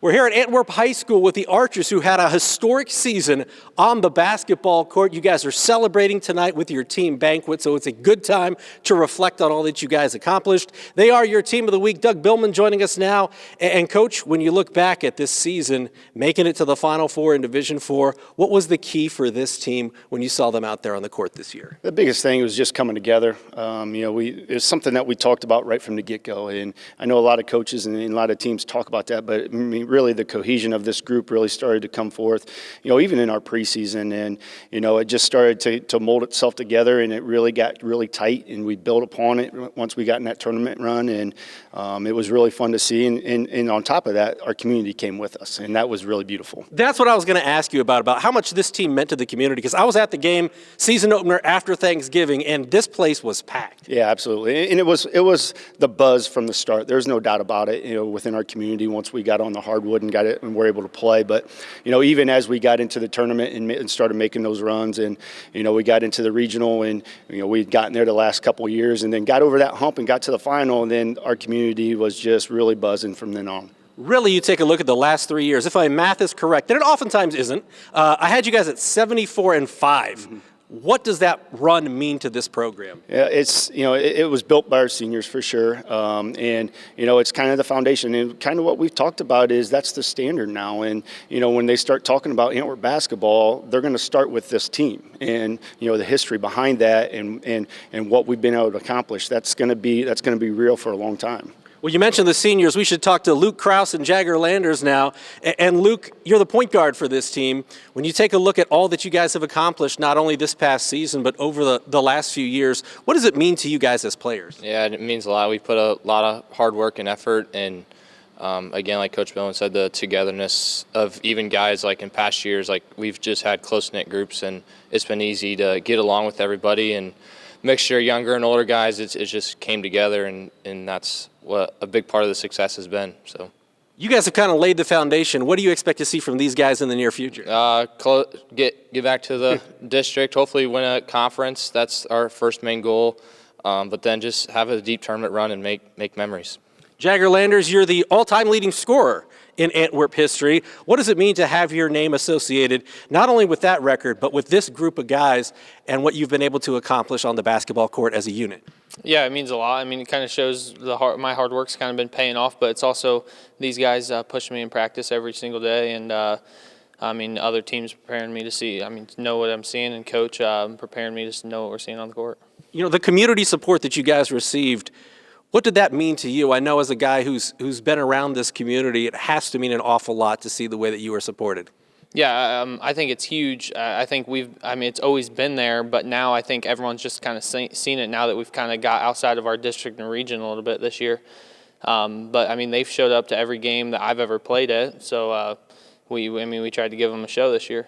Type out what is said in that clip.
We're here at Antwerp High School with the Archers, who had a historic season on the basketball court. You guys are celebrating tonight with your team banquet, so it's a good time to reflect on all that you guys accomplished. They are your team of the week. Doug Billman joining us now. And Coach, when you look back at this season, making it to the Final Four in Division IV, what was the key for this team when you saw them out there on the court this year? The biggest thing was just coming together. It was something that we talked about right from the get-go, and I know a lot of coaches and a lot of teams talk about that, but I mean, really the cohesion of this group really started to come forth, even in our preseason, and it just started to mold itself together, and it really got really tight, and we built upon it once we got in that tournament run, and it was really fun to see, and on top of that, our community came with us, and that was really beautiful. That's what I was going to ask you about how much this team meant to the community, because I was at the game, season opener after Thanksgiving, and this place was packed. Yeah, absolutely, and it was the buzz from the start. There's no doubt about it, within our community once we got on the hardwood and got it and were able to play. But even as we got into the tournament and started making those runs, and we got into the regional, and we'd gotten there the last couple of years, and then got over that hump and got to the final, and then our community was just really buzzing from then on. Really, you take a look at the last 3 years. If my math is correct, and it oftentimes isn't, I had you guys at 74-5. Mm-hmm. What does that run mean to this program? Yeah, it was built by our seniors for sure, and it's kind of the foundation, and kind of what we've talked about is that's the standard now. And when they start talking about Antwerp basketball, they're going to start with this team, and the history behind that, and what we've been able to accomplish. That's going to be real for a long time. Well, you mentioned the seniors. We should talk to Luke Krouse and Jagger Landers now. And Luke, you're the point guard for this team. When you take a look at all that you guys have accomplished, not only this past season, but over the last few years, what does it mean to you guys as players? Yeah, it means a lot. We put a lot of hard work and effort, and again, like Coach Billman said, the togetherness of even guys like in past years, like we've just had close-knit groups, and it's been easy to get along with everybody, and mixture of younger and older guys, it just came together, and that's what a big part of the success has been. So, you guys have kind of laid the foundation. What do you expect to see from these guys in the near future? Get back to the district, hopefully win a conference. That's our first main goal, but then just have a deep tournament run and make memories. Jagger Landers, you're the all-time leading scorer in Antwerp history. What does it mean to have your name associated not only with that record, but with this group of guys and what you've been able to accomplish on the basketball court as a unit? Yeah, it means a lot. I mean, it kind of shows my hard work's kind of been paying off, but it's also these guys pushing me in practice every single day, and other teams preparing me to know what I'm seeing, and coach preparing me to know what we're seeing on the court. The community support that you guys received, what did that mean to you? I know as a guy who's been around this community, it has to mean an awful lot to see the way that you were supported. Yeah, I think it's huge. I think it's always been there, but now I think everyone's just kind of seen it now that we've kind of got outside of our district and region a little bit this year. But they've showed up to every game that I've ever played at, so we tried to give them a show this year.